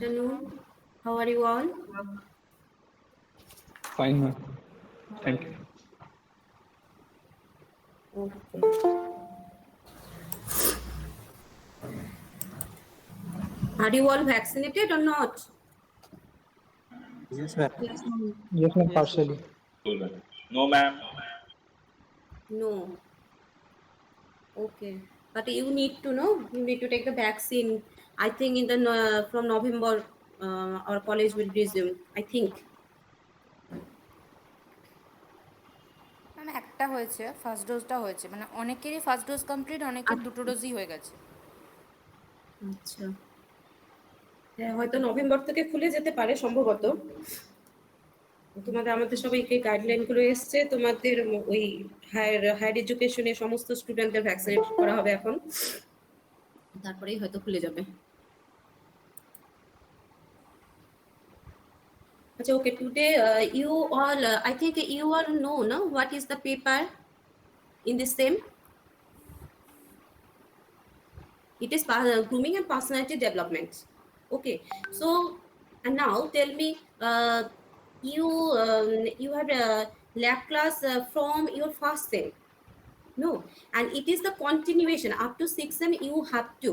Afternoon. How are you all? Fine, ma'am. Thank you. Okay. Are you all vaccinated or not? Yes, ma'am. Yes, ma'am. Yes, ma'am, partially. No, ma'am. No. Okay. But you need to know. You need to take the vaccine. I think in the from November, our college will resume. I think. মানে একটা হয়েছে, first ডোজটা হয়েছে, মানে অনেকেরই first dose complete, অনেকের দুটো ডোজই হয়ে গেছে। আচ্ছা। হ্যাঁ, হয়তো নভেম্বর থেকে খুলে যেতে পারে সম্ভবত। আমাদের সবাইকে গাইডলাইন গুলো এসছে, তোমাদের ওই হায়ার এডুকেশনে সমস্ত স্টুডেন্টদের ভ্যাকসিনেট করা হবে এখন, তারপরেই হয়তো খুলে যাবে। আচ্ছা, okay, today you all, I think you all know, no, what is the paper in the same? It is grooming and personality development. Okay, so and now tell me, you have a lab class from your first sem, no, and it is the continuation up to 6 sem. You have to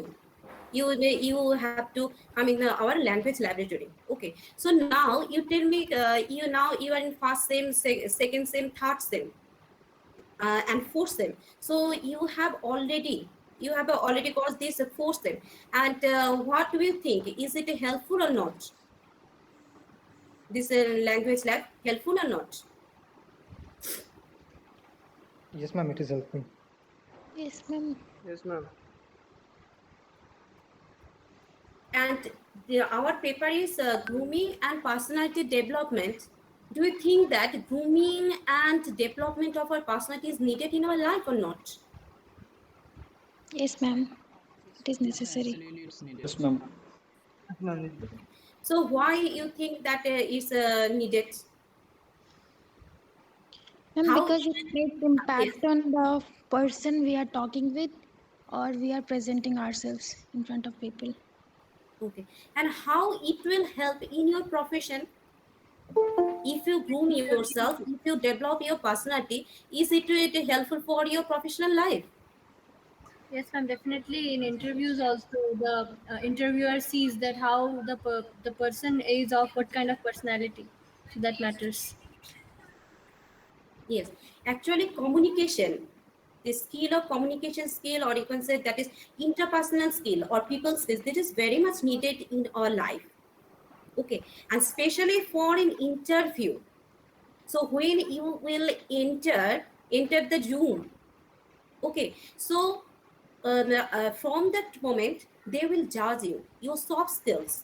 have to come in our language laboratory. Okay, so now you tell me, you are in first sem, second sem, third sem, and fourth sem. So you have already got this fourth sem, and what do you think, is it helpful or not, this language lab helpful or not? Yes, ma'am, it is helpful. Yes, ma'am. Yes, ma'am. And our paper is grooming and personality development. Do you think that grooming and development of our personality is needed in our life or not? Yes, ma'am. It is necessary. Absolutely, it's needed. Yes, ma'am. Yes, ma'am. So why you think that is needed? Ma'am, How because it makes impact on the person we are talking with or we are presenting ourselves in front of people. Okay, and how it will help in your profession? If you groom yourself, if you develop your personality, is it helpful for your professional life? Yes, ma'am. Definitely, in interviews also, the interviewer sees that how the person is of what kind of personality. So that matters. Yes, actually communication, the skill of communication skill, or you can say that is interpersonal skill or people skills, this is very much needed in our life. Okay, and especially for an interview. So when you will enter the room, okay, so from that moment they will judge you, your soft skills.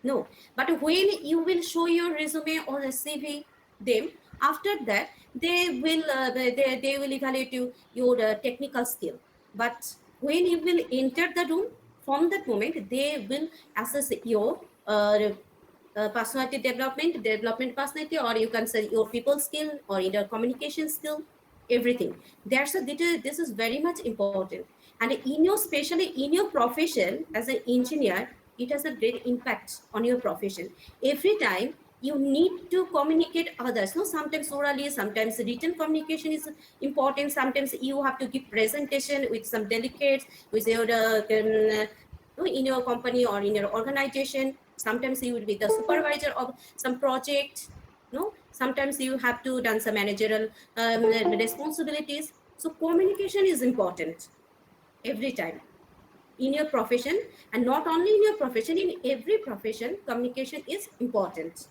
No, but when you will show your resume or a CV, them after that they will they will evaluate your technical skill. But when you will enter the room, from that moment they will assess your personality development personality, or you can say your people skill or your communication skill, everything. This is very much important, and in your, especially in your profession as an engineer, it has a great impact on your profession. Every time you need to communicate others, no, sometimes orally, sometimes written communication is important, sometimes you have to give presentation with some delegates, with your in your company or in your organization. Sometimes you will be the supervisor of some project, no, sometimes you have to done some managerial responsibilities. So communication is important every time in your profession, and not only in your profession, in every profession communication is important.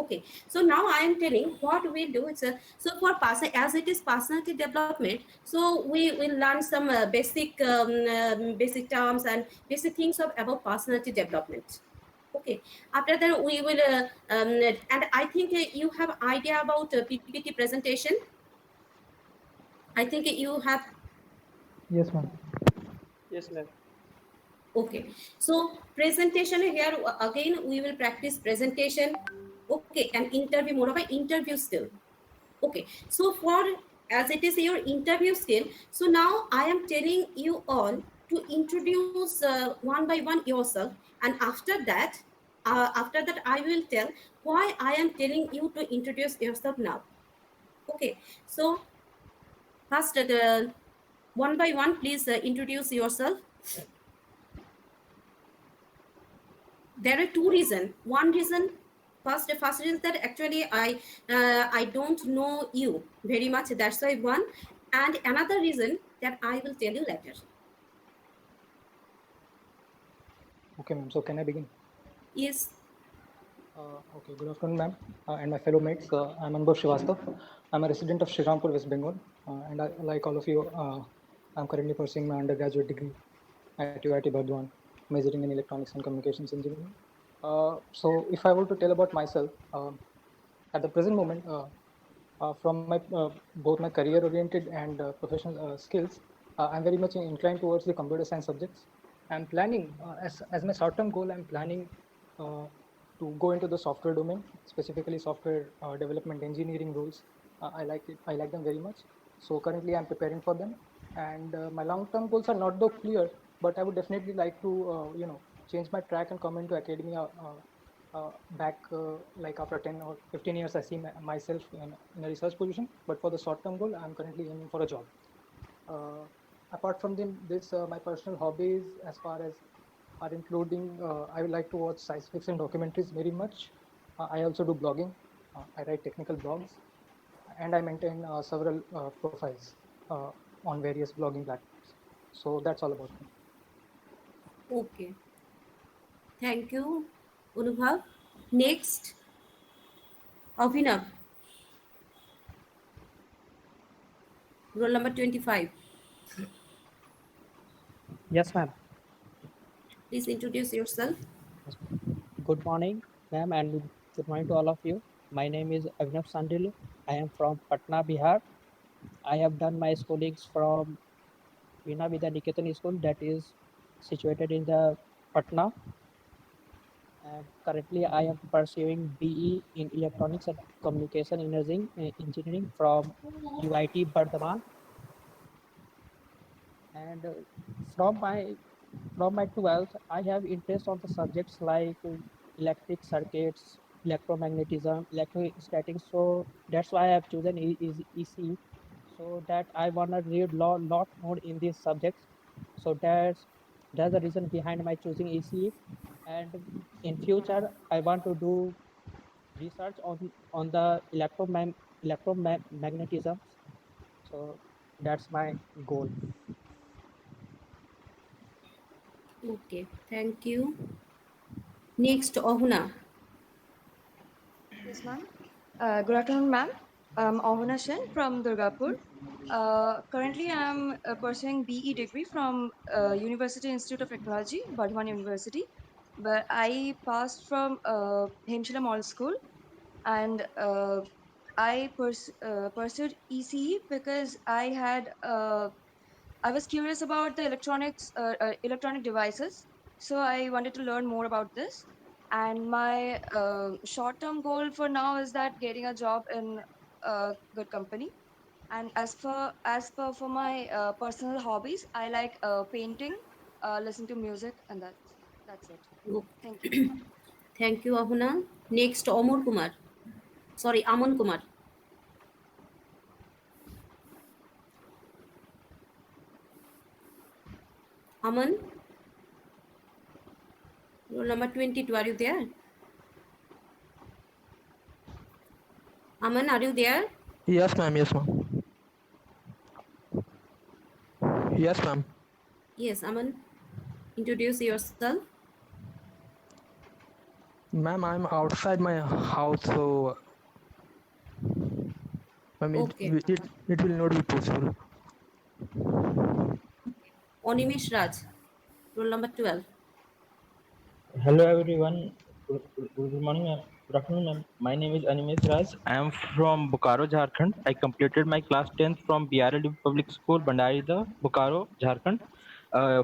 Okay, so now I am telling what we do. It's so for person, as it is personality development, so we will learn some basic terms and basic things about personality development. Okay, after that we will and I think you have idea about PPT presentation. I think you have. Yes, ma'am. Yes, ma'am. Okay, so presentation here again we will practice presentation. Okay, and interview, more of an interview skill. Okay, so for as it is your interview skill, so now I am telling you all to introduce one by one yourself, and after that after that I will tell why I am telling you to introduce yourself now. Okay, so first, one by one, please introduce yourself. There are two reasons. One reason, first reason that actually I don't know you very much. That's why one, and another reason that I will tell you later. Okay, ma'am. So can I begin? Yes. Okay, good afternoon, ma'am, and my fellow mates. I'm Anubhav Srivastav. I'm a resident of Shrirampur, West Bengal, and like all of you, I'm currently pursuing my undergraduate degree at UIT Burdwan, majoring in electronics and communications engineering. So, if I were to tell about myself, at the present moment, from my both my career-oriented and professional skills, I'm very much inclined towards the computer science subjects. I'm planning as my short-term goal. I'm planning uh, to go into the software domain, specifically software development engineering roles. I like it. I like them very much. So currently, I'm preparing for them, and my long-term goals are not though clear, but I would definitely like to change my track and come into academia. Back like after 10 or 15 years, I see myself in a research position. But for the short-term goal, I'm currently aiming for a job. Uh, Apart from this, my personal hobbies, as far as are including, I would like to watch science fiction documentaries very much. I also do blogging. I write technical blogs, and I maintain several profiles on various blogging platforms. So that's all about me. Okay. Thank you, Anubhav. Next, Avinav, roll number 25. Yes, ma'am. Please introduce yourself. Yes, ma'am. Good morning, ma'am, and good morning to all of you. My name is Avinav Sandilu. I am from Patna, Bihar. I have done my schoolings from Veena Vidya Niketan School, that is situated in the Patna. And currently, I am pursuing BE in Electronics and Communication Engineering from UIT Bardhaman. And from my from my 12th, I have interest on the subjects like electric circuits, electromagnetism, electrostatics. So that's why I have chosen EC, so that I wanna read lot more in these subjects. So that's the reason behind my choosing EC. And in future, I want to do research on the electromagnetism. So that's my goal. Okay, thank you. Next, Ohuna. Yes, ma'am. Good afternoon, ma'am. I'm Ahuna Sen from Durgapur. Currently, I'm pursuing BE degree from University Institute of Technology, Bardhaman University. But I passed from Hemshila Mall School, and I pursued ECE because I was curious about the electronic devices, so I wanted to learn more about this. And my short-term goal for now is that getting a job in a good company. And as per for my personal hobbies, I like painting, listen to music, and that's it. Thank you. Thank you, Ahuna. Next, Amar Kumar. Sorry, Aman Kumar. Aman, roll number 22. Are you there? Aman, are you there? Yes, ma'am. Yes, ma'am. Yes, ma'am. Yes, Aman. Introduce yourself. Ma'am, I'm outside my house, so ma'am, Okay. it will not be possible. Onimesh Raj. Roll number 12. Hello everyone. Good morning, ma'am. Good afternoon, ma'am. My name is Animesh Raj. I am from Bokaro, Jharkhand. I completed my class 10th from BRL Public School, Bandarida, Bokaro, Jharkhand.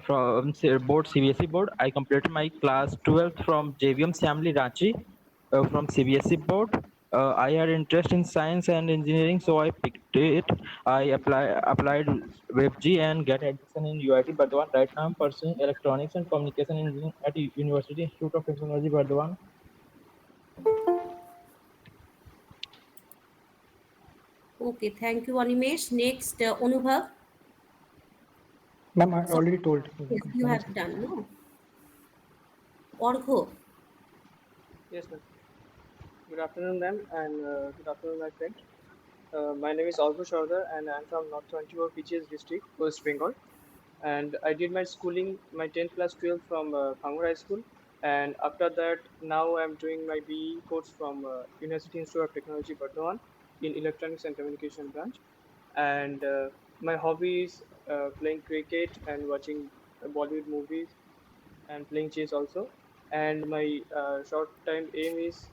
From board CBSE board, I completed my class 12th from JVM Samli Ranchi from CBSE board. I had interest in science and engineering, so I picked it. I applied WebG and get admission in UIT Burdwan. Right now, I'm pursuing electronics and communication engineering at University Institute of Technology Burdwan. Okay, thank you, Animesh. Next, Anubhav. Ma'am, I So, already told. yes, you One have second. done, no? Orgho. Yes, ma'am. Good afternoon, ma'am, and good afternoon, my friend. My name is Albu Shardar, and I'm from North 24 Beaches district, West Bengal. And I did my schooling, my 10th plus 12 from Bhangur High School. And after that, now I'm doing my BE course from University Institute of Technology, Bardhaman, in Electronics and Communication branch. And my hobby is playing cricket and watching Bollywood movies and playing chess also. And my short time aim is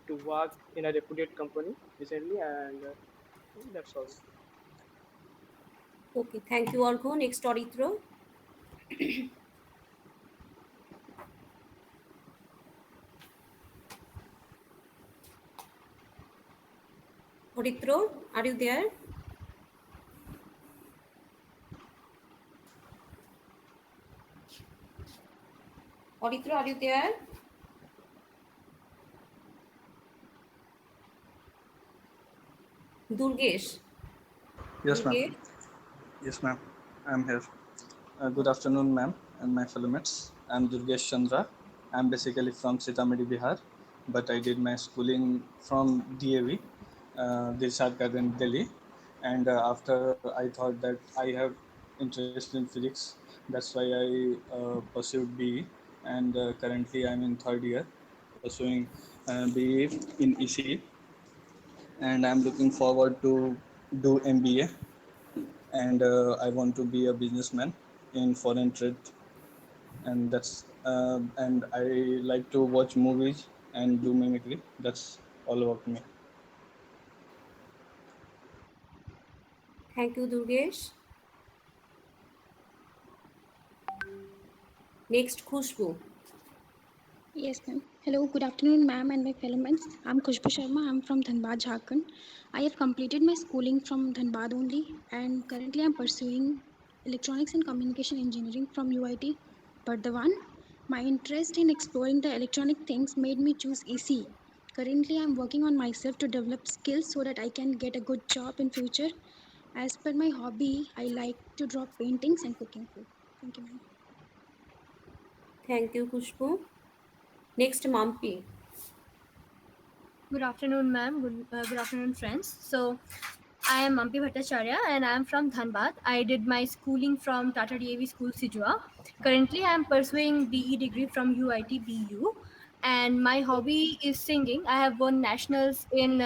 to work in a reputed company recently, and that's all. Okay, thank you, Orgho. Next, Orithro. Orithro, are you there? Orithro, are you there? Durgesh. Yes, ma'am. Durgesh. Yes, ma'am. I'm here. Good afternoon, ma'am, and my fellow mates. I'm Durgesh Chandra. I'm basically from Sitamarhi, Bihar, but I did my schooling from DAV, Dilshad Garden, Delhi. And after I thought that I have interest in physics, that's why I pursued BE. And currently I'm in third year pursuing BE in ECE. And I'm looking forward to do MBA, and I want to be a businessman in foreign trade, and that's and I like to watch movies and do mimicry. That's all about me. Thank you, Durgesh. Next, Khushbu. Yes, ma'am. Hello, good afternoon, ma'am, and my fellow mates. I'm Kushbu Sharma. I'm from Dhanbad, Jharkhand. I have completed my schooling from Dhanbad only, and currently I'm pursuing electronics and communication engineering from UIT. But the one, my interest in exploring the electronic things made me choose EC. Currently, I'm working on myself to develop skills so that I can get a good job in future. As per my hobby, I like to draw paintings and cooking food. Thank you, ma'am. Thank you, Khushbu. Next, Mampi. Good afternoon, ma'am. Good afternoon, friends. So, I am Mampi Bhattacharya and I am from Dhanbad. I did my schooling from Tata DAV School, Sijua. Currently, I am pursuing BE degree from UIT BU, and my hobby is singing. I have won nationals in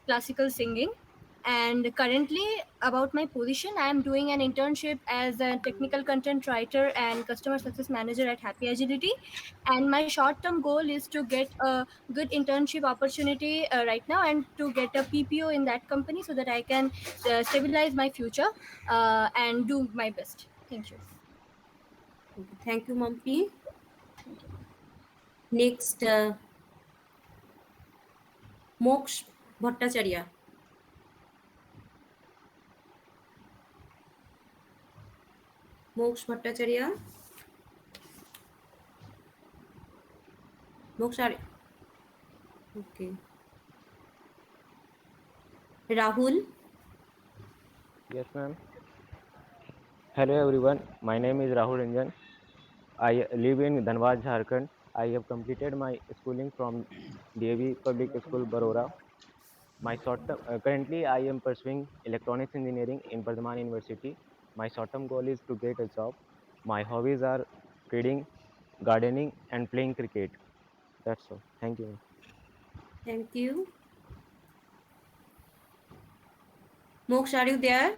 classical singing. And currently, about my position, I am doing an internship as a technical content writer and customer success manager at Happy Agility. And my short term goal is to get a good internship opportunity right now and to get a PPO in that company so that I can stabilize my future and do my best. Thank you. Okay, thank you, Mampi. Thank you. Next, Moksh Bhattacharya. Moksh Bhattacharya. Moksh, okay. Rahul. Yes, ma'am. Hello, everyone. My name is Rahul Ranjan. I live in Dhanbad, Jharkhand. I have completed my schooling from DAV Public School, Barora. My currently, I am pursuing electronics engineering in Bardhaman University. My short-term goal is to get a job. My hobbies are reading, gardening, and playing cricket. That's all. Thank you, ma'am. Thank you. Moksh, are you there?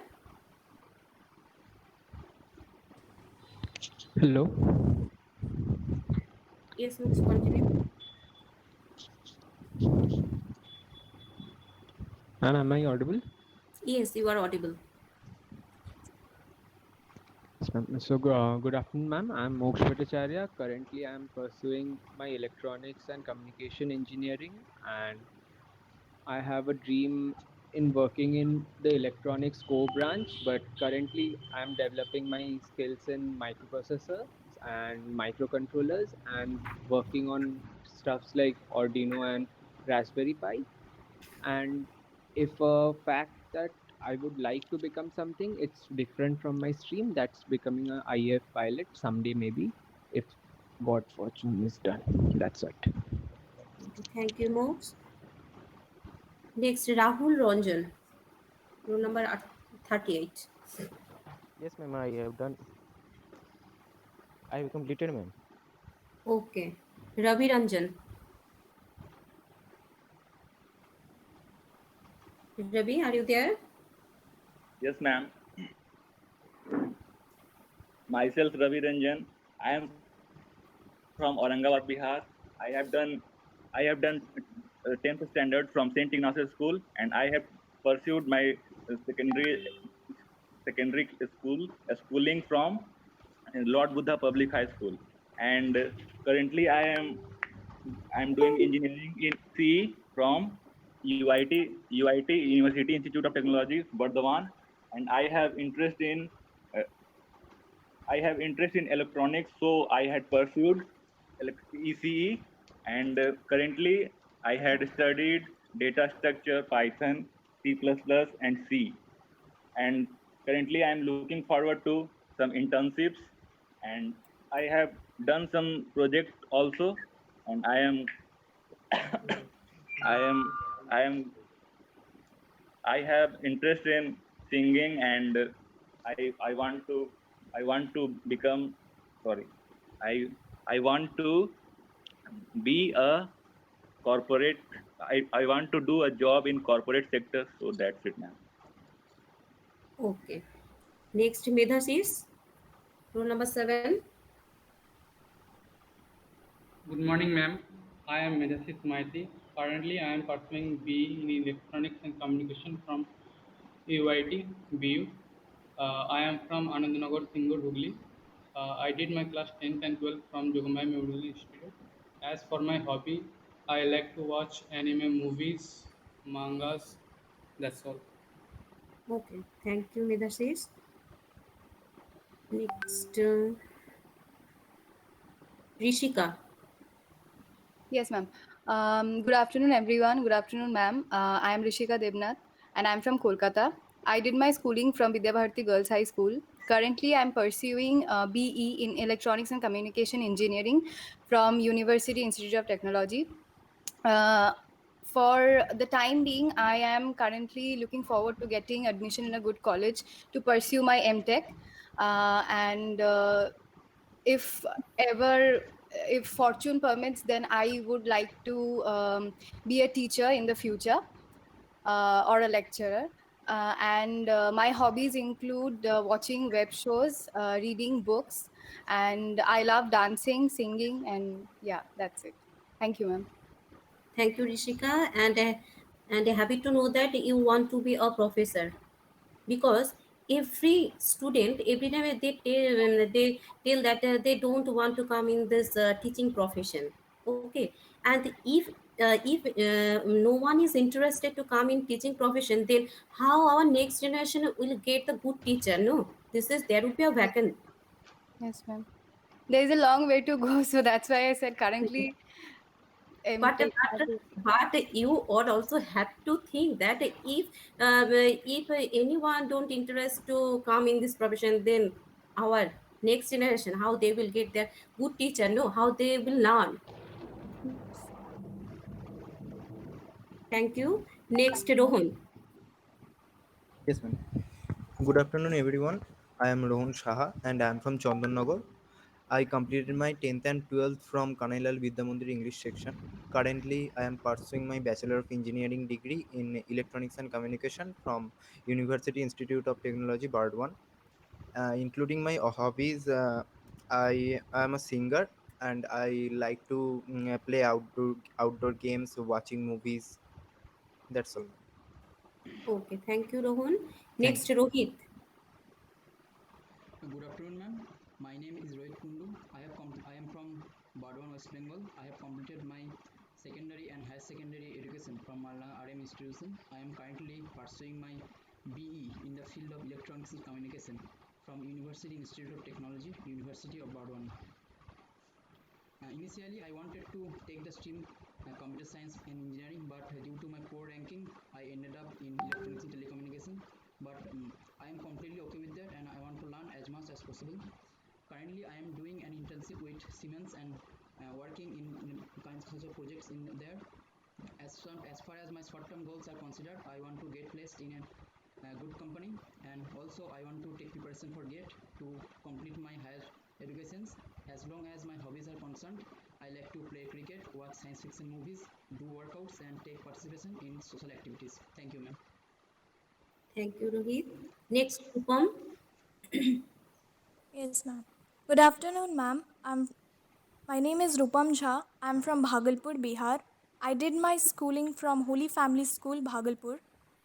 Hello. Yes, Moksh, continue. And am I audible? Yes, you are audible. Yes, ma'am. So, good afternoon, ma'am. I'm Moksh Bhattacharya. Currently, I'm pursuing my electronics and communication engineering, and I have a dream in working in the electronics core branch. But currently, I'm developing my skills in microprocessors and microcontrollers, and working on stuffs like Arduino and Raspberry Pi. And if a fact that I would like to become something. It's different from my stream. That's becoming a IAF pilot someday, maybe, if God fortune is done. That's it. Okay, thank you, Mox. Next, Rahul Ranjan, roll number 38. Yes, ma'am. I have completed, ma'am. Okay. Ravi Ranjan. Ravi, are you there? Yes, ma'am. Myself, Ravi Ranjan. I am from Aurangabad, Bihar. I have done I have done 10th standard from Saint Ignatius School, and I have pursued my secondary school schooling from Lord Buddha Public High School, and currently I am doing engineering in CE from UIT University Institute of Technology, Bardhaman, and uh, I have interest in electronics, so I had pursued ECE, and currently I had studied data structure, Python, C++, and C. And currently I am looking forward to some internships, and I have done some project also, and I am I am I have interest in singing, and I want to become, sorry, I I want to be a corporate. I want to do a job in corporate sector. So that's it, ma'am. Okay. Next, Medhasis, roll number 7. Good morning, ma'am. I am Medasit Maiti. Currently, I am pursuing BE in Electronics and Communication from UIT BU. I am from Anandanagar, Singur, Hooghly. I did my class 10th and 12th from Jogambai Memorial Institute. As for my hobby, I like to watch anime movies, mangas. That's all. Okay. Thank you, Medhasis. Next, Rishika. Yes, ma'am. Good afternoon, everyone. Good afternoon, ma'am. I am Rishika Devnath, and I'm from Kolkata. I did my schooling from Vidya Bharati Girls High School. Currently, I'm pursuing BE in Electronics and Communication Engineering from University Institute of Technology. Uh, for the time being, I am currently looking forward to getting admission in a good college to pursue my MTech. And if ever, if fortune permits, then I would like to be a teacher in the future, or a lecturer. And my hobbies include watching web shows, reading books, and I love dancing, singing, and yeah, that's it. Thank you, ma'am. Thank you, Rishika. And happy to know that you want to be a professor, because every student every time they tell that they don't want to come in this teaching profession. Okay, and if no one is interested to come in teaching profession, then how our next generation will get the good teacher? No, this is there will be a Yes, vacant. yes, ma'am. There is a long way to go, so that's why I said currently but MTech. but but you would also have to think that if anyone don't interest to come in this profession, then our next generation, how they will get their good teacher? No, how they will learn? Yes. Thank you. Next, Rohan. Yes, ma'am. Good afternoon, everyone. I am Rohan Shaha and I am from Chandannagar. I completed my 10th and 12th from Kanailal Vidyamandir English section. Currently, I am pursuing my Bachelor of Engineering degree in Electronics and Communication from University Institute of Technology, Bardwan. Including my hobbies, I am a singer and I like to play outdoor games, watching movies. That's all. Okay, thank you, Rohan. Thank Next, Rohit. Good afternoon, ma'am. My name is Rohit Kundu. I am from Bardwan, West Bengal. I have completed my secondary and higher secondary education from Malanga RM institution. I am currently pursuing my BE in the field of electronics and communication from University Institute of Technology, University of Bardwan. Initially, I wanted to take the stream computer science and engineering, but due to my poor ranking, I ended up in electronics and telecommunication. But I am completely okay with that, and I want to learn as much as possible. Currently, I am doing an internship with Siemens and working in kinds of projects in there. As far as my short-term goals are considered, I want to get placed in a good company, and also I want to take preparation for GATE to complete my higher educations. As long as my hobbies are concerned, I like to play cricket, watch science fiction movies, do workouts, and take participation in social activities. Thank you, ma'am. Thank you, Rohit. Next, Upam. Yes, ma'am. Good afternoon, ma'am. My name is Rupam Jha. I'm from Bhagalpur, Bihar. I did my schooling from Holy Family School, Bhagalpur.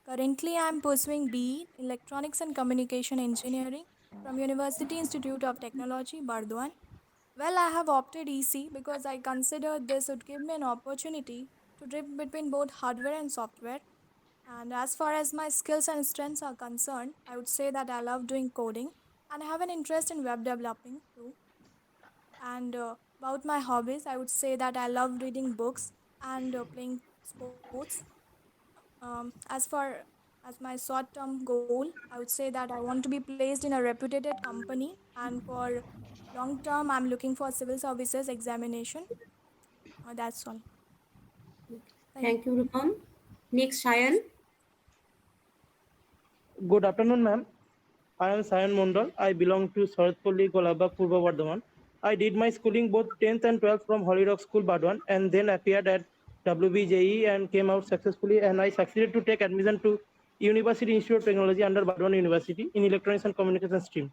Currently, I am pursuing BE Electronics and Communication Engineering from University Institute of Technology, Bardwan. Well, I have opted EC because I considered this would give me an opportunity to drift between both hardware and software. And as far as my skills and strengths are concerned, I would say that I love doing coding and I have an interest in web developing too. And about my hobbies, I would say that I love reading books and playing sports. As far as my short term goal, I would say that I want to be placed in a reputed company, and for long term, I'm looking for civil services examination. That's all. Thank Thank you, Rupam. Next, Shayan. Good afternoon, ma'am. I am Sayan Mondal. I belong to Saratpalli, Golabag, Purba Bardhaman. I did my schooling both 10th and 12th from Holy Rock School, Bardhaman, and then appeared at WBJE and came out successfully. And I succeeded to take admission to University Institute of Technology under Bardhaman University in Electronics and Communication stream.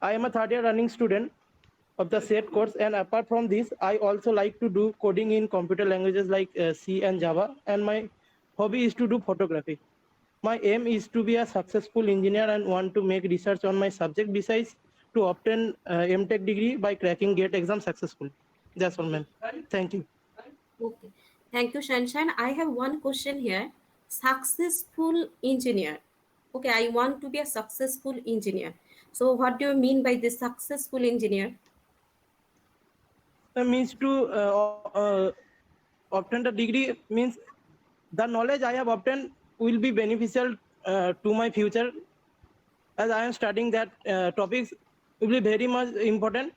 I am a third year running student of the said course, and apart from this, I also like to do coding in computer languages like C and Java, and my hobby is to do photography. My aim is to be a successful engineer and want to make research on my subject besides to obtain MTech degree by cracking GATE exam successfully. That's all, ma'am. Thank you. Okay. Thank you, Shanshan. I have one question here. Successful engineer. Okay, I want to be a successful engineer. So, what do you mean by this successful engineer? Means to obtain the degree means the knowledge I have obtained will be beneficial to my future as I am studying that topics will be very much important.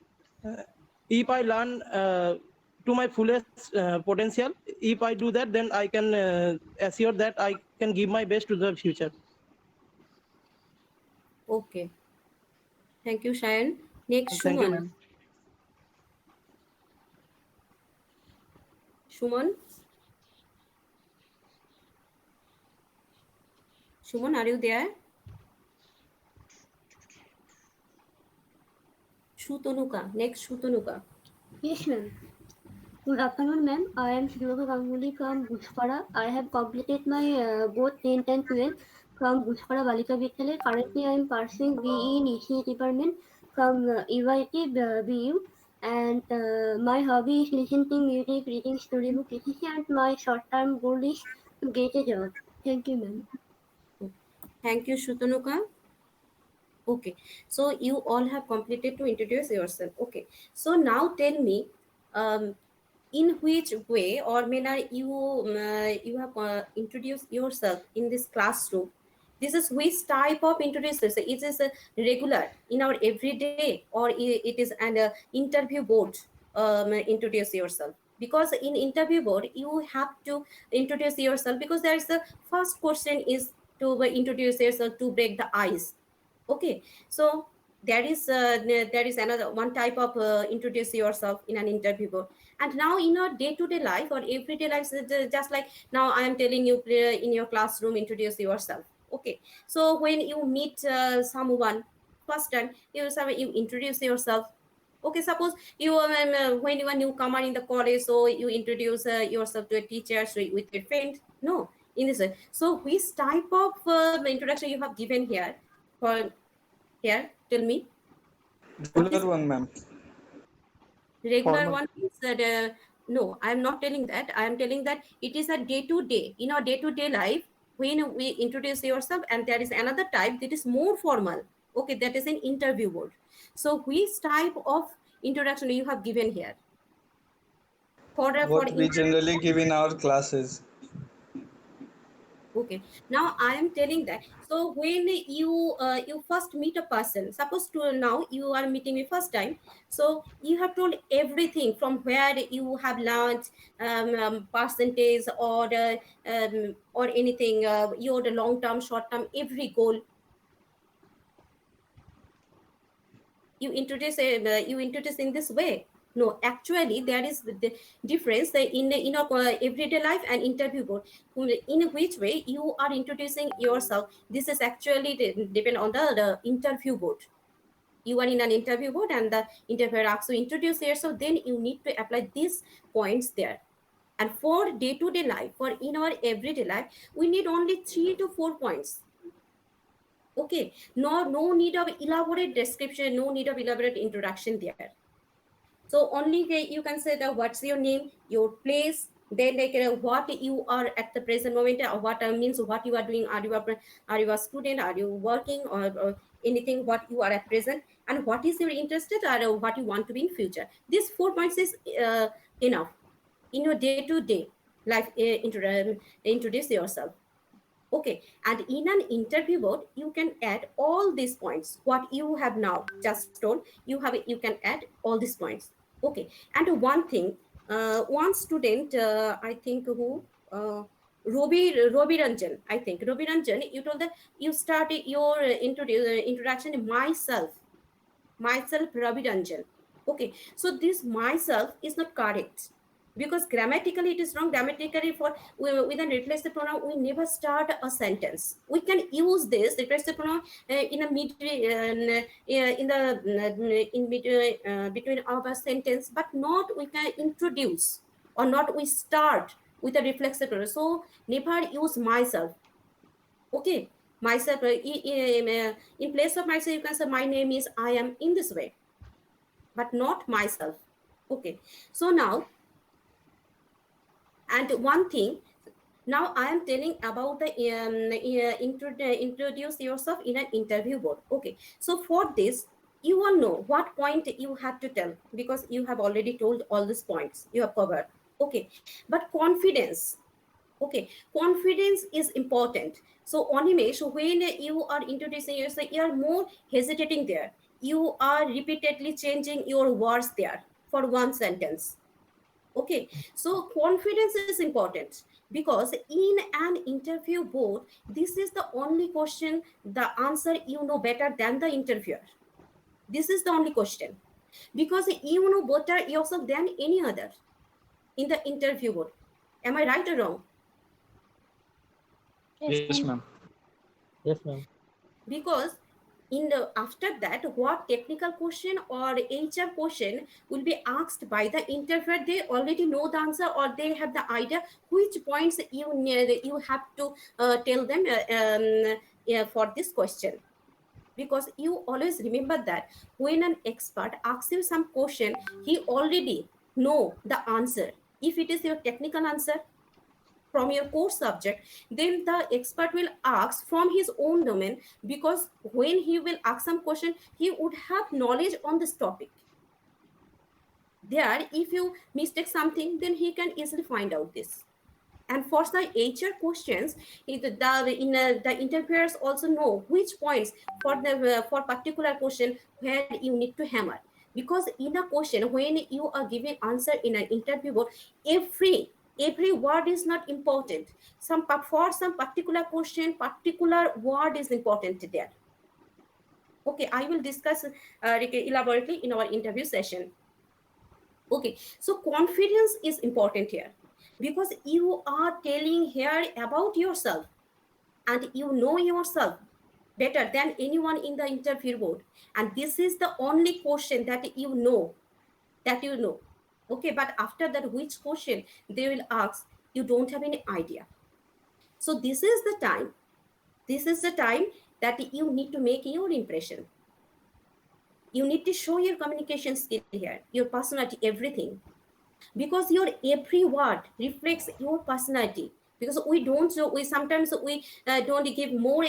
If I learn to my fullest potential, if I do that, then I can assure that I can give my best to the future. Okay. Thank you, Shayan. Next, Thank you, Shuman. ma'am. Shuman? Shuman, are you there? Shutonuka. Next, Shutonuka. Yes, ma'am. Good afternoon, ma'am. I am Shriloka Ganguly from Bhujpara. I have completed my both 10th and 12th from Bhujpara Balika Vidyalaya. Currently, I am pursuing BE in ECE department from UIT BU. And my hobby is listening to music, reading storybook, etc. And my short-term goal is to get a job. Thank you, ma'am. Thank you, Shutonuka. Okay, so you all have completed to introduce yourself. Okay, so now tell me, in which way or manner you have introduced yourself in this classroom. This is which type of introduce yourself. It is a regular in our everyday, or it is an interview board introduce yourself. Because in interview board you have to introduce yourself, because there is the first question is to introduce yourself to break the ice. Okay, so there is another one type of introduce yourself in an interview board. And now in your day-to-day life or everyday life, just like now I am telling you, in your classroom introduce yourself. Okay, so when you meet someone first time, you introduce yourself. Okay, suppose you when you are newcomer in the college, so you introduce yourself to a teacher, so with your friend. No, in this way. So which type of introduction you have given here for here? Tell me. What Regular is one, ma'am. regular Formal. one? Is that no, I am not telling that. I am telling that it is a day to day, in our day to day life, when we introduce yourself. And there is another type that is more formal. Okay, that is an interview board. So which type of introduction you have given here? for What we generally give in our classes. Okay, now I am telling that. So when you first meet a person, suppose to now you are meeting me first time, so you have told everything from where you have learned, percentage or anything, your long term, short term, every goal. You introduce in this way. No, actually there is the difference in our everyday life and interview board. In which way you are introducing yourself, this is actually depend on the interview board. You are in an interview board and the interviewer asks you introduce yourself, then you need to apply these points there. And for day-to-day life, for in our everyday life, we need only 3 to 4 points. Okay, no need of elaborate description, no need of elaborate introduction there. So only you can say that what's your name, your place, then like what you are at the present moment, or what means what you are doing. Are you a student, are you working, or anything what you are at present, and what is your interested, or what you want to be in future. These 4 points is enough in your day-to-day life. Introduce yourself. Okay, and in an interview board, you can add all these points. What you have now just told, you can add all these points. Okay, and one thing, one student, I think who, Robi Ranjan, I think Robi Ranjan, you told that you started your introduction myself Ravi Ranjan. Okay, so this myself is not correct because grammatically it is wrong. Grammatically, with a replaceable pronoun, we never start a sentence. We can use this replaceable pronoun in a mid in the in between our sentence, but not we can introduce or not we start with a reflexive pronoun. So never use myself. Okay, myself in place of myself, you can say my name is, I am, in this way, but not myself. Okay, so now, and one thing, now I am telling about the introduce yourself in an interview board. Okay, so for this you all know what point you have to tell, because you have already told all these points you have covered. Okay, but confidence. Okay, confidence is important. So Animesh, when you are introducing yourself, you are more hesitating there. You are repeatedly changing your words there for one sentence. Okay, so confidence is important because in an interview board, this is the only question, the answer you know better than the interviewer. This is the only question because you know better yourself than any other in the interview board. Am I right or wrong? Yes, Yes, ma'am. ma'am. Yes, ma'am. Because in the after that, what technical question or HR question will be asked by the interviewer, they already know the answer or they have the idea which points you have to tell them yeah, for this question. Because you always remember that when an expert asks you some question, he already know the answer. If it is your technical answer from your core subject, then the expert will ask from his own domain, because when he will ask some question, he would have knowledge on this topic. There, if you mistake something, then he can easily find out this. And for the HR questions, the interviewers also know which points for the for particular question where you need to hammer. Because in a question, when you are giving answer in an interview board, every word is not important. For some particular question, particular word is important there. Okay, I will discuss elaborately in our interview session. Okay, so confidence is important here because you are telling here about yourself and you know yourself better than anyone in the interview board. And this is the only question that you know. Okay, but after that, which question they will ask, you don't have any idea. So this is the time that you need to make your impression. You need to show your communication skill here, your personality, everything, because your every word reflects your personality. Because we sometimes we don't give more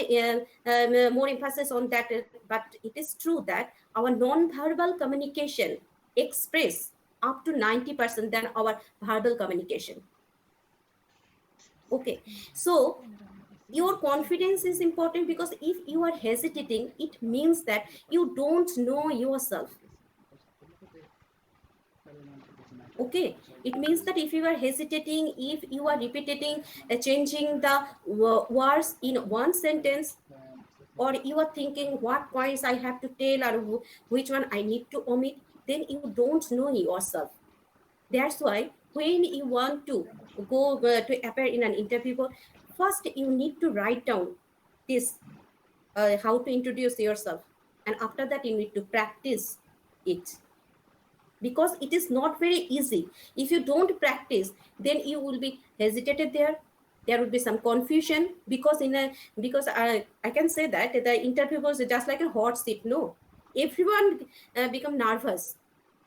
emphasis on that, but it is true that our non-verbal communication express up to 90% than our verbal communication. Okay, so your confidence is important, because if you are hesitating, it means that you don't know yourself. Okay, it means that if you are hesitating, if you are repeating, changing the words in one sentence, or you are thinking what points I have to tell, or which one I need to omit, then you don't know yourself. That's why when you want to go to appear in an interview board, first you need to write down this, how to introduce yourself, and after that you need to practice it, because it is not very easy. If you don't practice, then you will be hesitated there. There will be some confusion, because I can say that the interview was just like a hot seat. No, everyone become nervous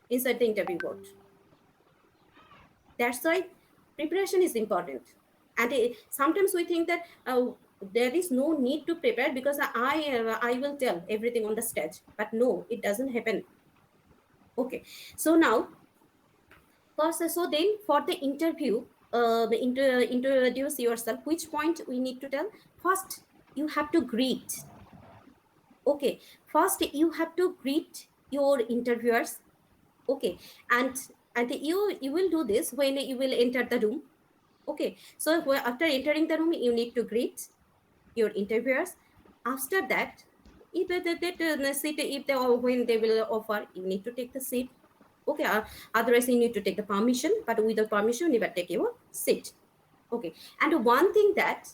inside the interview board. That's why preparation is important. And sometimes we think that there is no need to prepare, because I will tell everything on the stage, but no, it doesn't happen. Okay, so now first, so then for the interview, introduce yourself. Which point we need to tell? First, you have to greet. Okay, first you have to greet your interviewers. Okay, and you will do this when you will enter the room. Okay, so after entering the room, you need to greet your interviewers. After that, if they sit, if they, or when they will offer, you need to take the seat. Okay, otherwise you need to take the permission, but without permission, never take your seat. Okay, and one thing that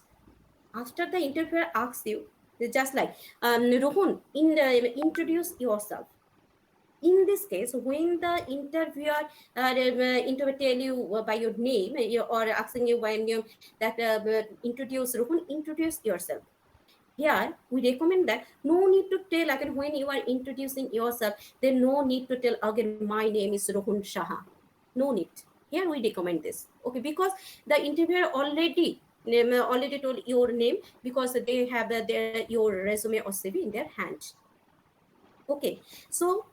after the interviewer asks you, just like Rohun, introduce yourself. In this case, when the interviewer tell you by your name, or asking you by name, that introduce yourself. Here, we recommend that no need to tell again when you are introducing yourself, then no need to tell again, my name is Rohun Shaha. No need. Here we recommend this. Okay, because the interviewer already told your name, because they have your resume or CV in their hand. Okay, so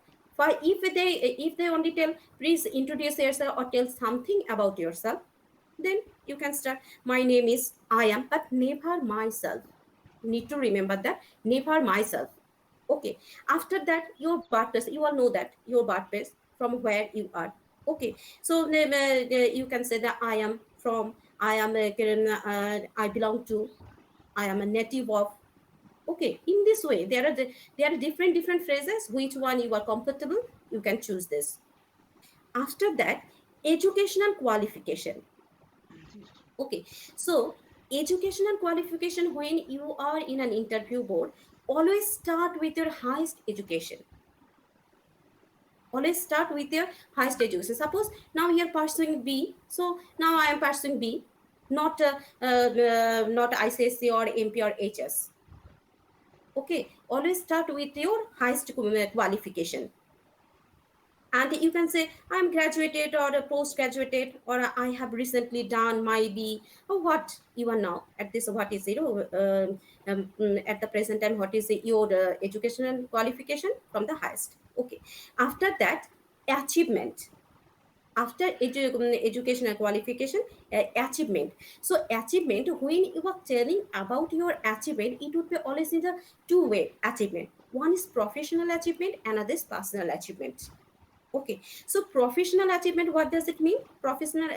if they only tell, please introduce yourself or tell something about yourself, then you can start, my name is I am, but never myself. You need to remember that, never myself. Okay, after that, your birthplace, you all know that your birthplace, from where you are. Okay, so you can say that I belong to, I am a native of. Okay, in this way, there are different phrases. Which one you are comfortable, you can choose this. After that, educational qualification. Okay, so educational qualification, when you are in an interview board, always start with your highest education. Always start with your highest education. Suppose now you are pursuing B, so now I am pursuing B, not ICSC or MP or HS. Okay, always start with your highest qualification. And you can say, I'm graduated or a post-graduated, or I have recently done my B, or what you are now at this, what is at the present time, what is your educational qualification from the highest. Okay, after that, achievement. After educational qualification, achievement. So achievement, when you are telling about your achievement, it would be always in the two-way achievement. One is professional achievement, another is personal achievement. Okay, so professional achievement, what does it mean? Professional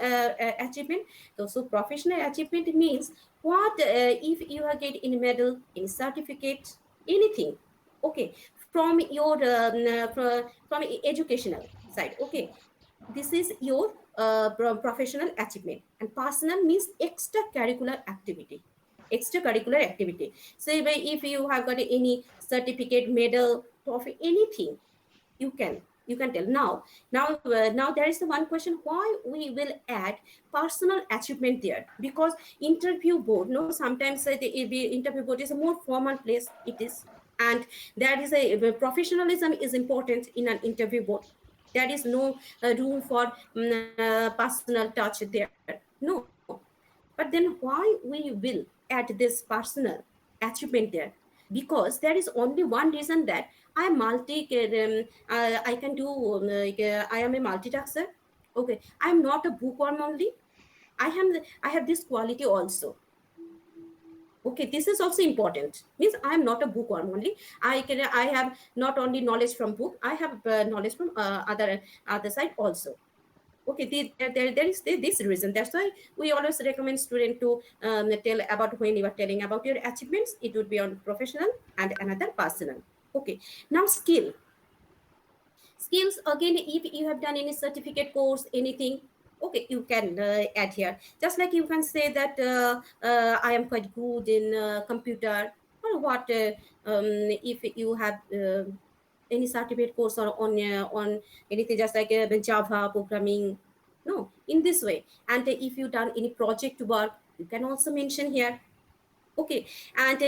achievement. So professional achievement means what, if you are getting a medal, in certificate, anything. Okay, from your from educational side. Okay, this is your professional achievement. And personal means extracurricular activity. Extracurricular activity. So if you have got any certificate, medal, trophy, anything, you can tell. Now there is the one question, why we will add personal achievement there? Because interview board, no, sometimes the interview board is a more formal place, it is. And there is professionalism is important in an interview board. There is no room for personal touch there, no. But then why we will add this personal achievement there? Because there is only one reason, that I am multi I can do I am a multitasker. Okay, I'm not a bookworm only. I have this quality also. Okay, this is also important. Means I am not a bookworm only. I have not only knowledge from book. I have knowledge from other side also. Okay, there is this reason. That's why we always recommend student to tell about when you are telling about your achievements. It would be on professional and another personal. Okay, now skills again, if you have done any certificate course, anything, okay, you can add here. Just like you can say that I am quite good in computer, or what if you have any certificate course or on anything, just like Java programming, no, in this way. And if you done any project work, you can also mention here. Okay, and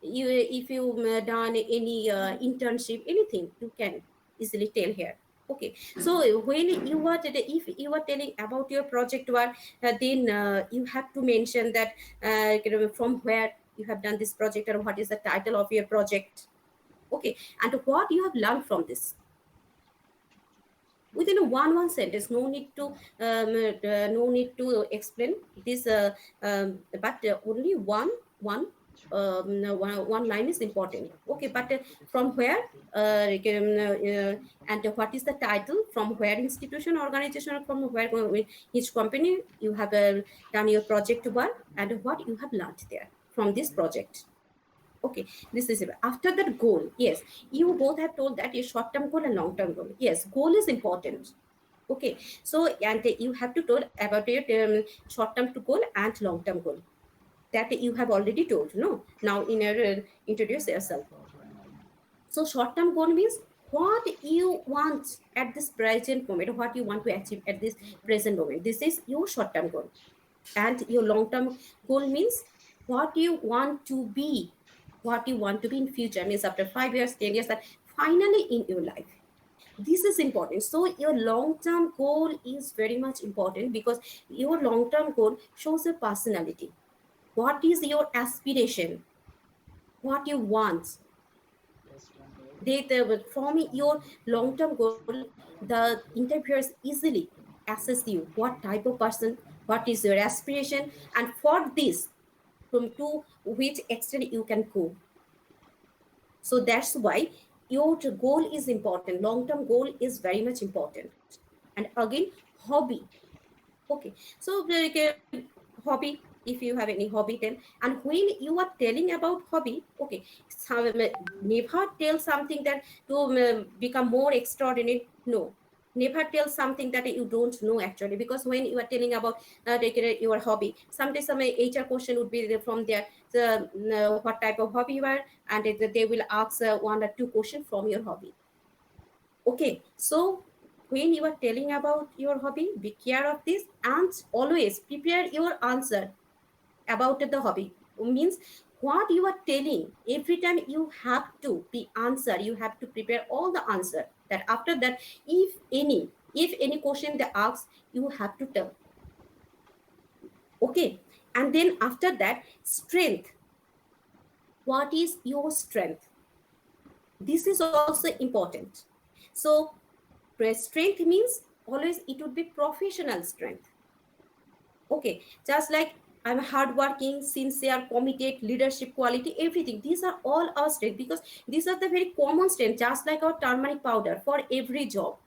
you, if you done any internship, anything, you can easily tell here. Okay, so when you are if you are telling about your project work, then you have to mention that from where you have done this project, or what is the title of your project. Okay, and what you have learned from this, within a one sentence. No need to no need to explain this, but only one line is important. Okay, but from where, and what is the title, from where institution, organization, or from where, each company you have done your project work, and what you have learned there from this project. Okay, this is it. After that goal, yes, you both have told that your short term goal and long term goal. Yes, goal is important. Okay, so and you have to tell about your short term to goal and long term goal, that you have already told, no? Now in your introduce yourself. So short term goal means what you want at this present moment, what you want to achieve at this present moment. This is your short term goal. And your long term goal means what you want to be, what you want to be in future, means after 5 years, 10 years, that finally in your life. This is important. So your long term goal is very much important, because your long term goal shows your personality. What is your aspiration, what you want. From your long term goal, the interviewers easily assess you what type of person, what is your aspiration, and for this, from to which extent you can go. So that's why your goal is important. Long term goal is very much important. And again, hobby. Okay, so like hobby, if you have any hobby, then, and when you are telling about hobby, okay, so, never tell something that to become more extraordinary. No, never tell something that you don't know actually, because when you are telling about like, your hobby, sometimes some HR question would be from there, the what type of hobby you are, and they will ask one or two questions from your hobby. Okay, so when you are telling about your hobby, be care of this, and always prepare your answer about the hobby. Means what you are telling, every time you have to be answer, you have to prepare all the answer, that after that, if any question they ask, you have to tell. Okay, and then after that, strength. What is your strength? This is also important. So strength means always it would be professional strength. Okay, just like I'm hardworking, sincere, committed, leadership quality, everything. These are all our strength, because these are the very common strength, just like our turmeric powder for every job.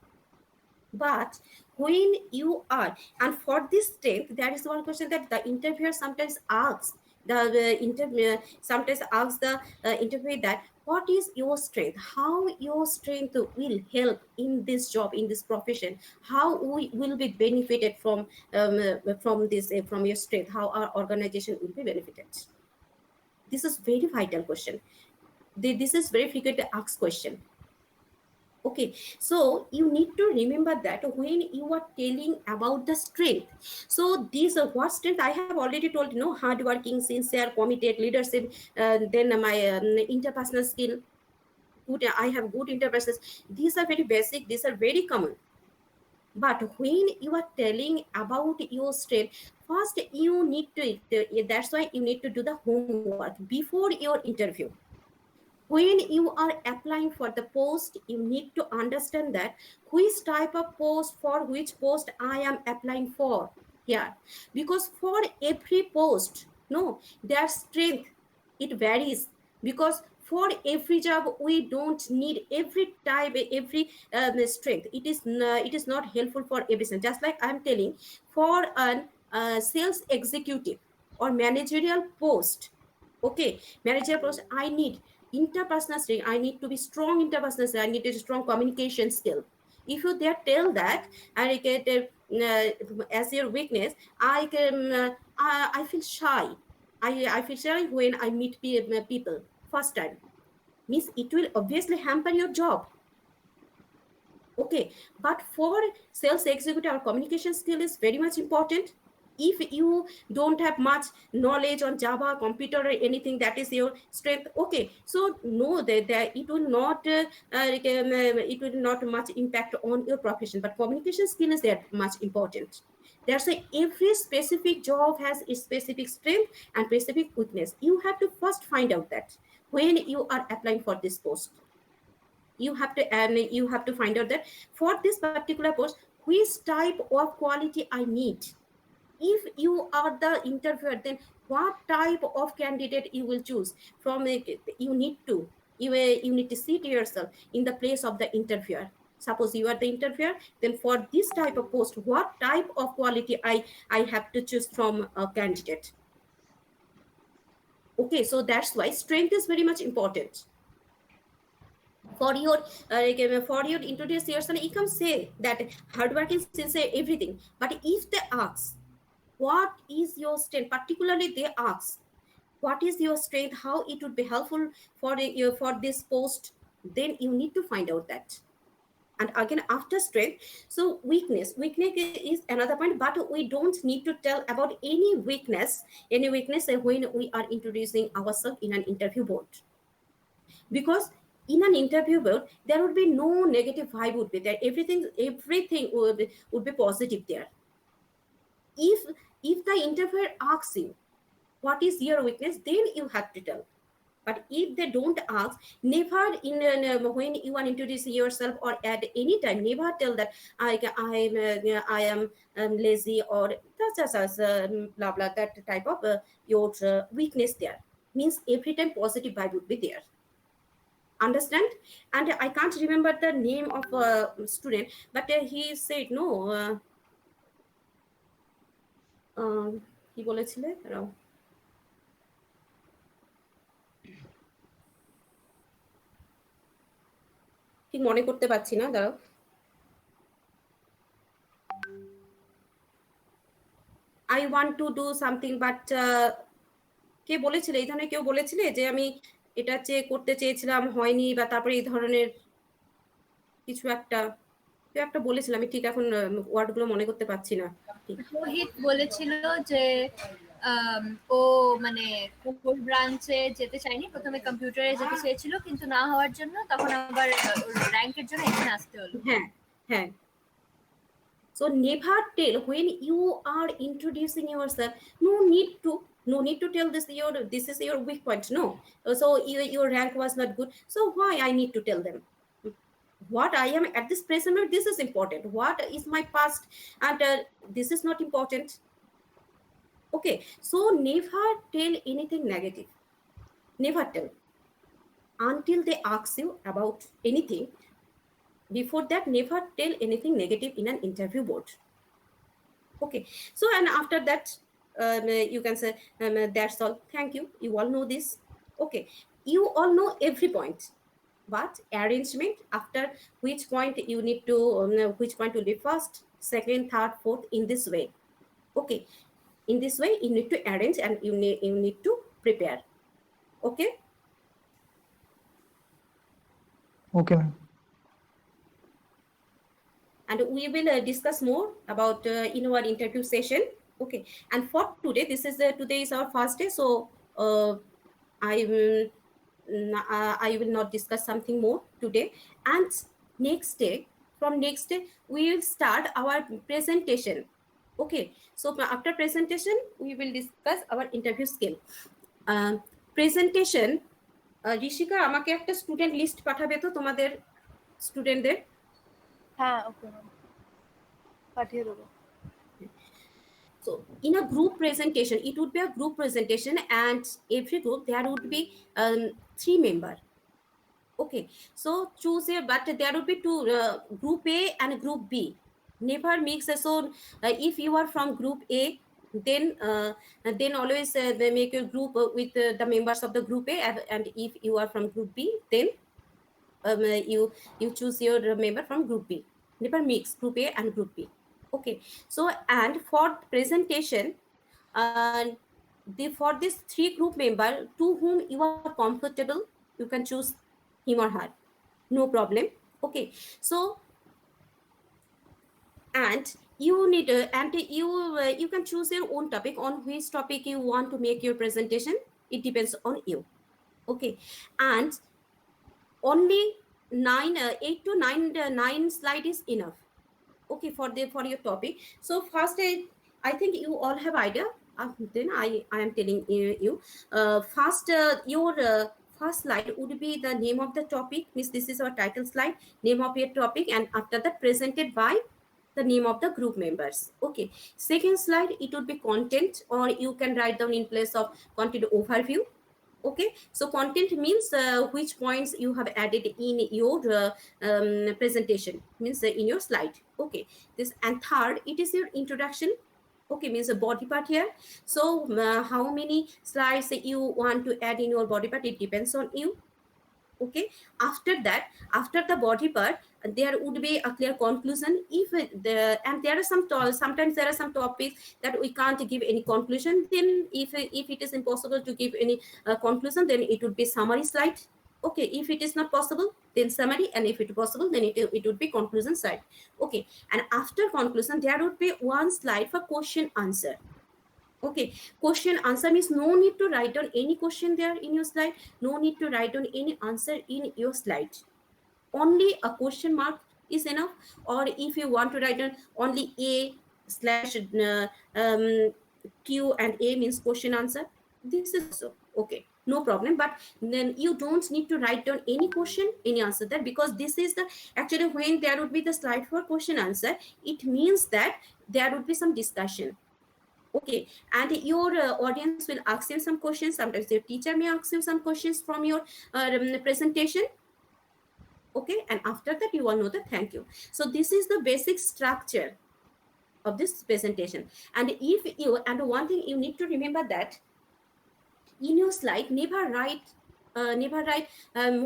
But when you are, and for this strength, there is one question that the interviewer sometimes asks. The interviewer sometimes asks the interviewer that what is your strength, how your strength will help in this job, in this profession, how we will be benefited from this, from your strength, how our organization will be benefited. This is very vital question. This is very frequently asked question. Okay, so you need to remember that when you are telling about the strength. So these are what strength I have already told, hardworking, sincere, committed, leadership, then my interpersonal skill, good, I have good interpersonal. These are very basic, these are very common. But when you are telling about your strength, first you need to, that's why you need to do the homework before your interview. when you are applying for the post, you need to understand that which type of post, for which post I am applying for here. Because for every post, no, their strength, it varies. Because for every job we don't need every type, every strength. It is not helpful for everything. Just like I'm telling, for an sales executive or managerial post, okay, manager post, I need interpersonal skill, I need to be strong interpersonal skill, I need a strong communication skill. If you there tell that I get as your weakness, I can I feel shy, I feel shy when I meet people first time, means it will obviously hamper your job. Okay, but for sales executive, our communication skill is very much important. If you don't have much knowledge on Java, computer, or anything, that is your strength. Okay, so no, that it will not it will not much impact on your profession. But communication skill is that much important. That's why every specific job has its specific strength and specific weakness. You have to first find out that when you are applying for this post, you have to, and you have to find out that for this particular post, which type of quality I need. If you are the interviewer, then what type of candidate you will choose from you need to, you need to see yourself in the place of the interviewer. Suppose you are the interviewer, then for this type of post, what type of quality I have to choose from a candidate. Okay, so that's why strength is very much important. For your for your introduce yourself, you can say that hardworking, sincere, everything. But if they ask what is your strength, particularly they ask what is your strength, how it would be helpful for for this post, then you need to find out that. And again, after strength, so weakness is another point, but we don't need to tell about any weakness when we are introducing ourselves in an interview board. Because in an interview board, there would be no negative vibe would be there, everything would be positive there. If the interviewer asks you what is your weakness, then you have to tell. But if they don't ask, never when you are introducing yourself or at any time, never tell that I am lazy, or that's just blah blah, that type of your weakness there. Means every time positive vibe would be there. Understand? And I can't remember the name of a student, but he said no, কি বলেছিলে, ঠিক মনে করতে পারছি না, দাঁড়াও। I want to do something, but কে বলেছিলে, এই ধরনের কেউ বলেছিলে যে আমি এটা করতে চেয়েছিলাম হয়নি, বা তারপরে এই ধরনের কিছু একটা কেউ একটা বলেছিল, আমি ঠিক এখন ওয়ার্ডগুলো মনে করতে পারছি না। রোহিত বলেছিল যে ও মানে কোর ব্রাঞ্চে যেতে চায়নি, প্রথমে কম্পিউটারে যেতে চেয়েছিল, কিন্তু না হওয়ার জন্য তখন আবার র্যাঙ্কের জন্য এখানে আসতে হলো। হ্যাঁ হ্যাঁ। So never tell when you are introducing yourself. No need to tell this is your weak point. No. So your rank was not good. So why I need to tell them? What I am at this present moment, this is important. What is my past, and this is not important. Okay. So never tell anything negative. Never tell until they ask you about anything. Before that, never tell anything negative in an interview board. Okay, so and after that, you can say that's all, thank you, you all know this. Okay, you all know every point, but arrangement, after which point you need to which point will be first, second, third, fourth, in this way. Okay, in this way you need to arrange, and you need to prepare. Okay. Okay, ma'am. And we will discuss more about in our interview session. Okay, and for today, today is our first day, so I will not discuss something more today. And next day, from next day, we will start our presentation. Okay, so after presentation, we will discuss our interview skill. Presentation Rishika আমাকে একটা student list পাঠাবে তো তোমাদের স্টুডেন্টদের। হ্যাঁ okay ma'am, পাঠিয়ে দেবো। So in a group presentation, it would be a group presentation, and every group there would be 3 members. Okay, so choose a, but there would be two, group A and group B. Never mix. So if you are from group A, then always they make a group with the members of the group A, and if you are from group B, then you choose your member from group B. Never mix group A and group B. Okay, so and for presentation, uh, for this 3 group member to whom you are comfortable, you can choose him or her, no problem. Okay, so and you need and you can choose your own topic, on which topic you want to make your presentation. It depends on you. Okay, and only 8 to 9 slide is enough. Okay, for your topic. So first, I think you all have idea. Then I am telling you. First, your first slide would be the name of the topic. Means this is our title slide, name of your topic, and after that presented by the name of the group members. Okay. Second slide, it would be content, or you can write down in place of content overview. Okay, so content means which points you have added in your presentation, means in your slide. Okay, this, and third, it is your introduction. Okay, means a body part here. So how many slides that you want to add in your body part, it depends on you. Okay, after that, after the body part, there would be a clear conclusion. If the, and there are sometimes there are some topics that we can't give any conclusion, then if it is impossible to give any conclusion, then it would be summary slide. Okay, if it is not possible, then summary, and if it is possible, then it would be conclusion slide. Okay, and after conclusion, there would be one slide for question answer. Okay, question answer means no need to write down any question there in your slide, no need to write down any answer in your slide. Only a question mark is enough, or if you want to write down only A slash Q and A means question answer, this is also okay, no problem. But then you don't need to write down any question, any answer there, because this is the, actually when there would be the slide for question answer, it means that there would be some discussion. Okay, and your audience will ask you some questions. Sometimes your teacher may ask you some questions from your presentation. Okay, and after that you all know the thank you. So this is the basic structure of this presentation. And if you, and one thing you need to remember, that in your slide, never write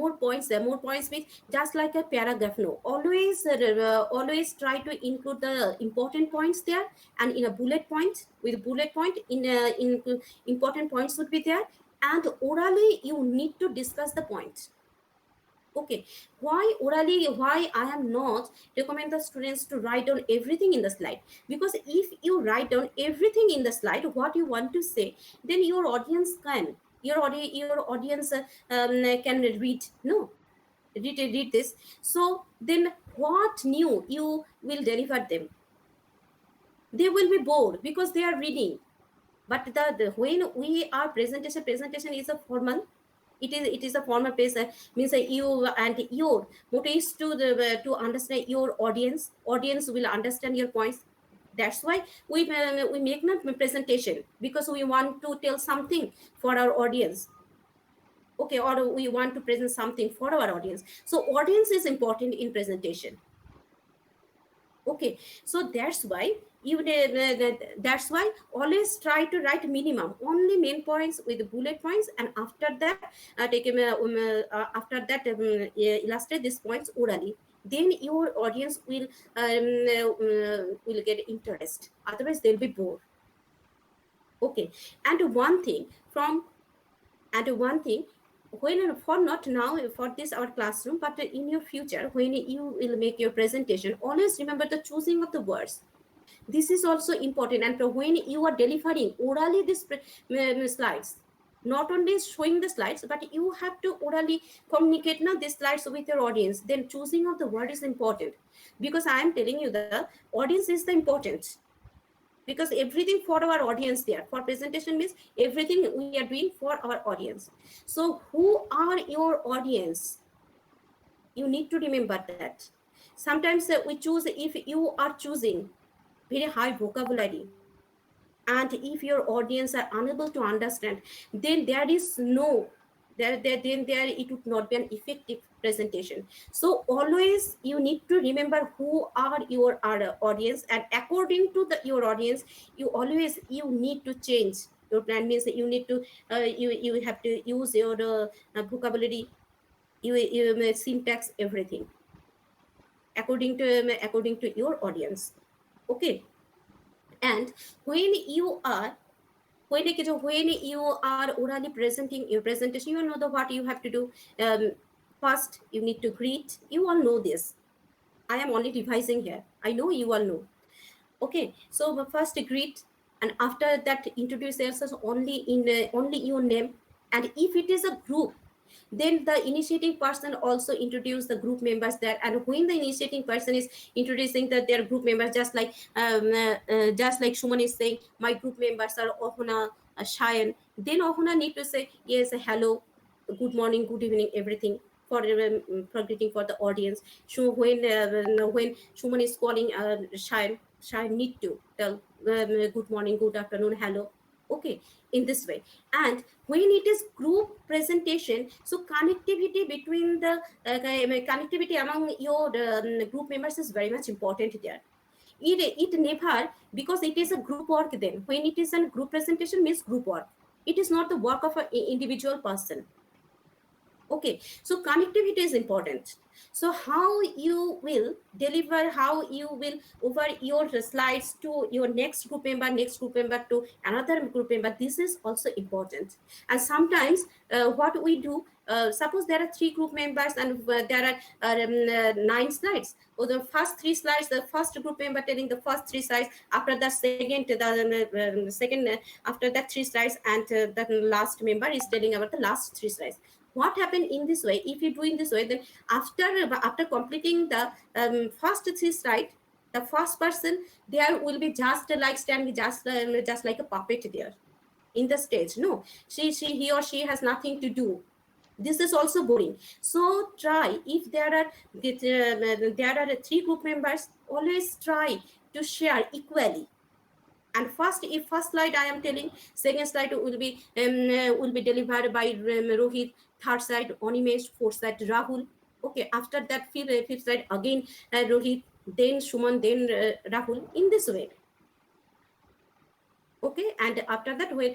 more points there. More points means just like a paragraph. No, always try to include the important points there, and in a bullet point, with bullet point in important points would be there. And orally you need to discuss the point. Okay, why orally, why I am not recommend the students to write down everything in the slide? Because if you write down everything in the slide what you want to say, then your audience can, your audience can read, no, read this. So then what new you will deliver them? They will be bored because they are reading. But the when we are presentation is a formal, it is a formal place, means you and your motive is to understand your audience will understand your points. That's why we make not presentation, because we want to tell something for our audience. Okay, or we want to present something for our audience, so audience is important in presentation. Okay, so that's why that's why always try to write minimum only main points with bullet points, and after that illustrate these points orally. Then your audience will get interest, otherwise they'll be bored. Okay, and one thing, when, for not now for this our classroom, but in your future when you will make your presentation, always remember the choosing of the words. This is also important. And when you are delivering orally this slides, not only showing the slides, but you have to orally communicate now these slides with your audience. Then choosing of the word is important, because I am telling you the audience is the important. because everything for our audience there. For presentation means everything we are doing for our audience. So who are your audience? You need to remember that. Sometimes we choose, if you are choosing very high vocabulary, and if your audience are unable to understand, then there is no, then there it would not be an effective presentation. So always you need to remember who are your audience, and according to your audience, you always, you need to change your plan. Means that you need to you have to use your vocabulary, you syntax, everything according to your audience. Okay. And when you are, when you are orally presenting your presentation, you know the what you have to do. First you need to greet. You all know this, I am only revising here, I know you all know. Okay, so first greet, and after that introduce yourself only in only your name. And if it is a group, then the initiating person also introduce the group members there. And when the initiating person is introducing their group members, just like Shuman is saying, my group members are Ohuna, Shayan, then Ohuna need to say yes, hello, good morning, good evening, everything, for greeting for the audience. So when Shuman is calling Shayan need to tell good morning, good afternoon, hello. Okay, in this way. And when it is group presentation, so connectivity between the connectivity among your group members is very much important there. It never, because it is a group work. Then when it is a group presentation means group work, it is not the work of an individual person. Okay, so connectivity is important. So how you will deliver, how you will over your slides to your next group member to another group member, this is also important. And sometimes what we do, suppose there are 3 group members, and there are 9 slides. Or the first 3 slides, the first group member telling the first 3 slides, after the second after that 3 slides, and the last member is telling about the last 3 slides. What happened in this way, if you do in this way, then after completing the first 3 slides, the first person there will be just like standing, just like a puppet there in the stage. No, he or she has nothing to do. This is also boring. So try, if there are 3 group members, always try to share equally. And first, if first slide I am telling, second slide will be delivered by Rohit, third slide Animesh, fourth slide Rahul. Okay, after that fifth slide again Rohit, then Shuman, then Rahul, in this way. Okay, and after that when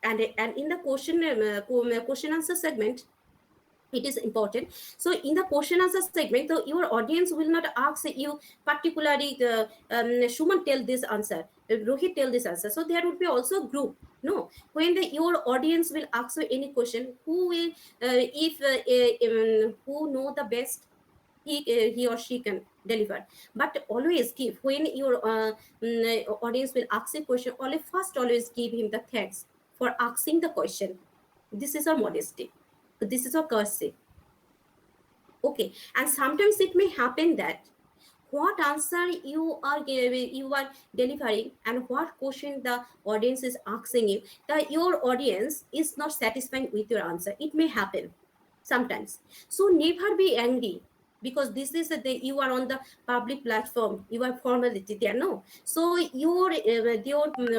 and in the question answer segment, it is important. So in the question answer segment, so your audience will not ask you particularly the Shuman tell this answer, Rohit tell this answer. So there would be also group. No, when your audience will ask you any question, who will if who know the best, he or she can deliver. But always give, when your audience will ask a question, always give him the thanks for asking the question. This is our modesty, this is our courtesy. Okay, and sometimes it may happen that what answer you are delivering, and what question the audience is asking you, that your audience is not satisfied with your answer. It may happen sometimes. So never be angry, because this is you are on the public platform, you are formality there. No, so your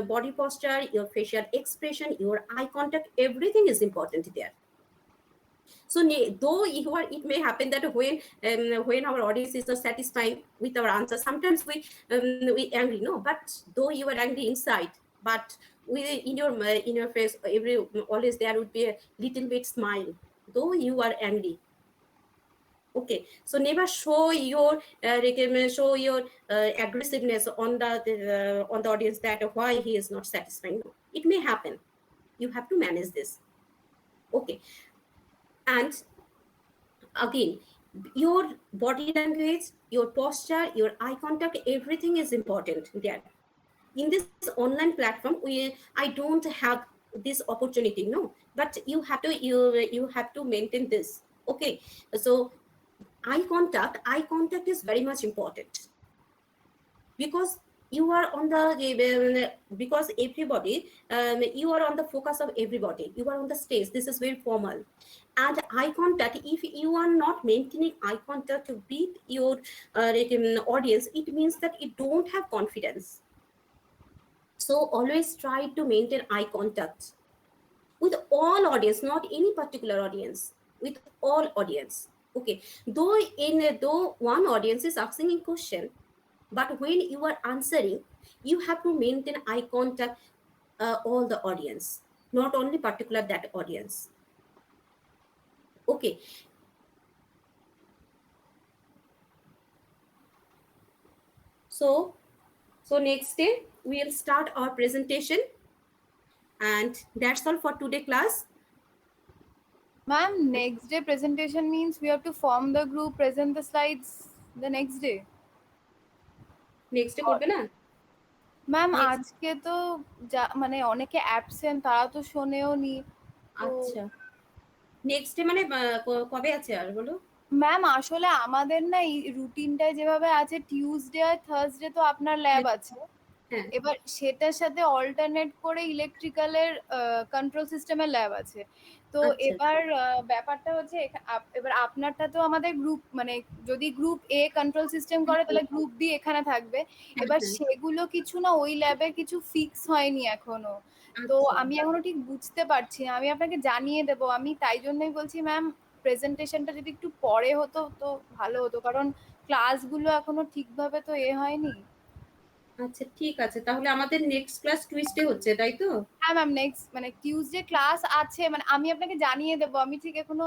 body posture, your facial expression, your eye contact, everything is important there. So though it may happen that when our audience is not satisfied with our answer, sometimes we angry. No, but though you are angry inside, but in your face, always there would be a little bit smile, though you are angry. Okay, so never show your aggressiveness on the audience, that why he is not satisfied. No, it may happen. You have to manage this. Okay, and again, your body language, your posture, your eye contact, everything is important there. In this online platform, I don't have this opportunity. No, but you have to maintain this. Okay, so eye contact is very much important, because you are on the because everybody you are on the focus of everybody, you are on the stage, this is very formal. And eye contact, if you are not maintaining eye contact with your audience, it means that you don't have confidence. So always try to maintain eye contact with all audience, not any particular audience, with all audience. Okay, though one audience is asking a question, but when you are answering, you have to maintain eye contact all the audience, not only particular that audience. Okay, so next day we'll start our presentation, and that's all for today class. Ma'am, next day presentation means we have to form the group, present the slides the next day. Next day করবে না? Ma'am Next, আজকে তো মানে অনেকে absent, তারা তো শোনেও নি। আচ্ছা, নেক্সট ডে মানে কবে আছে আর বলো? ম্যাম আসলে আমাদের না এই রুটিনটায় যেভাবে আছে, টিউসডে আর থার্সডে তো আপনার ল্যাব আছে, হ্যাঁ, এবার সেটার সাথে অল্টারনেট করে ইলেকট্রিক্যালের কন্ট্রোল সিস্টেমের ল্যাব আছে। তো আচ্ছা, এবার ব্যাপারটা হচ্ছে এবার আপনারটা তো আমাদের গ্রুপ, মানে যদি গ্রুপ এ কন্ট্রোল সিস্টেম করে তাহলে গ্রুপ বি এখানে থাকবে। এবার সেগুলো কিছু না ওই ল্যাবে কিছু ফিক্স হয়নি এখনো, তো আচ্ছা, আমি এখনো ঠিক বুঝতে পারছি না। আমি আপনাকে জানিয়ে দেবো, আমি তাই জন্যই বলছি ম্যাম প্রেজেন্টেশনটা যদি একটু পরে হতো তো ভালো হতো, কারণ ক্লাসগুলো এখনো ঠিকভাবে তো হয়নি। আচ্ছা ঠিক আছে, তাহলে আমাদের নেক্সট ক্লাস টুইসডে হচ্ছে, তাই তো? হ্যাঁ ম্যাম, নেক্সট মানে টিউসডে ক্লাস আছে, মানে আমি আপনাকে জানিয়ে দেবো। আমি ঠিক এখনো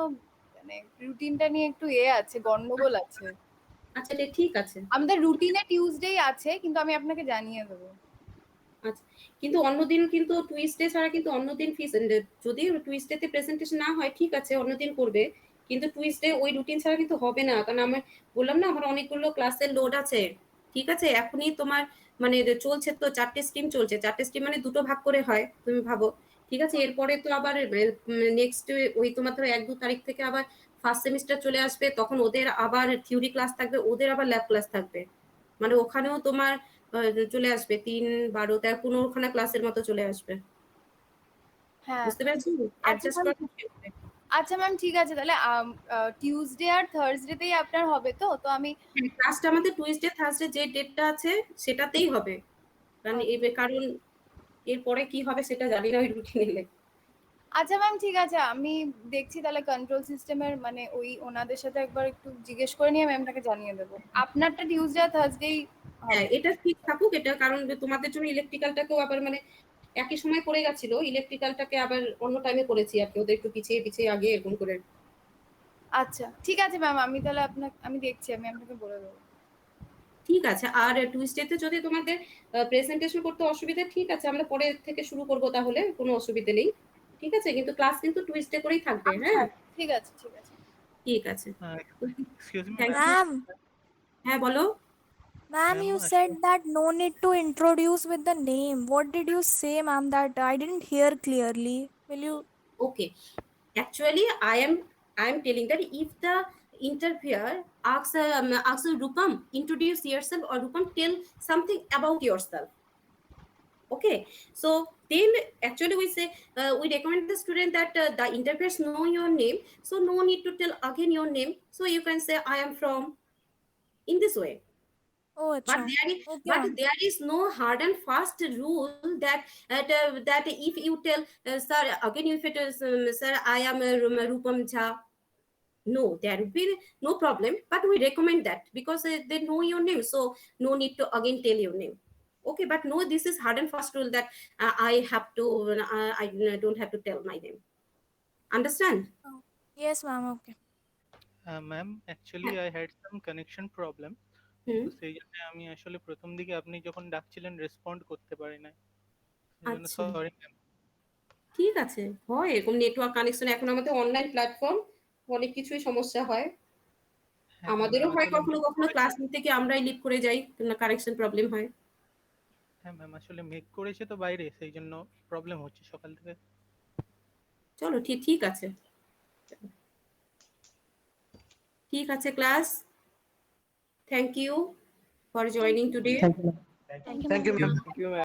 মানে রুটিনটা নিয়ে একটু আছে, গন্ডগোল আছে। আচ্ছা ঠিক আছে, আমাদের রুটিনে টিউসডেই আছে, কিন্তু আমি আপনাকে জানিয়ে দেবো। আচ্ছা, কিন্তু অন্যদিন কিন্তু টুইসডে ছাড়া কিন্তু অন্যদিন ফিস, যদি টুইসডেতে প্রেজেন্টেশন না হয় ঠিক আছে অন্যদিন করবে, কিন্তু টুইসডে ওই রুটিন ছাড়া কিন্তু হবে না, কারণ আমি বললাম না আমার অনেকগুলো ক্লাসের লোড আছে। ঠিক আছে, এখনই তোমার মানে চলছে তো, 4টে স্ট্রিম চলছে, 4টে স্ট্রিম মানে 2টো ভাগ করে হয়, তুমি ভাবো। ঠিক আছে, এরপরে তো আবার নেক্সট ওই তোমার ধরো 1-2 তারিখ থেকে আবার ফার্স্ট সেমিস্টার চলে আসবে, তখন ওদের আবার থিওরি ক্লাস থাকবে, ওদের আবার ল্যাব ক্লাস থাকবে, মানে ওখানেও তোমার চলে আসবে 3-12-13-15খানা ক্লাসের মতো চলে আসবে। হ্যাঁ, বুঝতে পেরেছি, আচ্ছা অ্যাডজাস্ট ম্যাম, করা মুশকিল হবে। আচ্ছা ম্যাম ঠিক আছে, তাহলে টিউসডে আর থার্সডেতেই আপনার হবে তো? তো আমি ক্লাসটা আমাদের টুইসডে থার্সডে যে ডেটটা আছে সেটাতেই হবে, কারণ কারণ এরপরে কি হবে সেটা জানি না ওই রুটিন এলে। আচ্ছা ম্যাম ঠিক আছে, আমি দেখছি তাহলে কন্ট্রোল সিস্টেমের মানে ওই ওনাদের সাথে একবার একটু জিজ্ঞেস করে নিয়ে ম্যামটাকে জানিয়ে দেবো। আপনারটা টিউসডে আর থার্সডেই হ্যাঁ, হবে। এটা ঠিক থাকুক, এটা কারণ তোমাদের জন্য ইলেকট্রিক্যালটাকেও আবার মানে একই সময় করে গেছিল, ইলেকট্রিক্যালটাকে আবার অন্য টাইমে করেছি আর কি, ওদের একটু পিছিয়ে পিছিয়ে আগে এরকম করে। আচ্ছা ঠিক আছে ম্যাম, আমি তাহলে আমি দেখছি, আমি আপনাকে বলে দেবো। ঠিক আছে, আর টুইসডেতে যদি তোমাদের প্রেজেন্টেশন করতে অসুবিধা, ঠিক আছে আমরা পরে থেকে শুরু করব, তাহলে কোনো অসুবিধা নেই। ঠিক আছে, কিন্তু ক্লাস কিন্তু টুইসডে করেই থাকবে। আচ্ছা হ্যাঁ ঠিক আছে, ঠিক আছে, ঠিক আছে, Excuse me, thank ma'am. You. Ma'am, হ্যাঁ বলো। ma'am, Ma'am, you said that no need to introduce with the name. What did you say, ma'am? That I didn't hear clearly. Will you? Okay, actually I am telling that if the interviewer asks Rupam introduce yourself, or Rupam tell something about yourself. Okay, so then actually we say we recommend the student that the interviewers know your name, so no need to tell again your name, so you can say I am from, in this way. Oh, But acha. Okay, but ma'am. there is no hard and fast rule that if you tell sir again, if it is sir I am Rupam Jha, no, there will be no problem, but we recommend that because they know your name, so no need to again tell your name. Okay, but no, this is hard and fast rule that I have to I don't have to tell my name. Understand? Oh, yes, ma'am. Okay. Ma'am actually I had some connection problem, তো সেই জন্য আমি আসলে প্রথম দিকে আপনি যখন ডাকছিলেন respond করতে পারি না, সেই জন্য আচ্ছা সরি ম্যাম। ঠিক আছে, হয় এরকম নেটওয়ার্ক কানেকশন, এখন আমাদের অনলাইন প্ল্যাটফর্ম, অনেক কিছুই সমস্যা হয়, আমাদেরও হয় আসলে কখনো কখনো ক্লাস নিতে গিয়ে আমরাই লিভ করে যাই, কানেকশন প্রবলেম হয়। হ্যাঁ ম্যাম, আসলে মেক করেছে তো বাইরে, সেই জন্য প্রবলেম হচ্ছে সকাল থেকে। চলো ঠিক ঠিক আছে, ঠিক আছে class, thank you for joining today. Thank you, ma'am. Thank you, Thank ma'am. you, ma'am. Thank you, ma'am.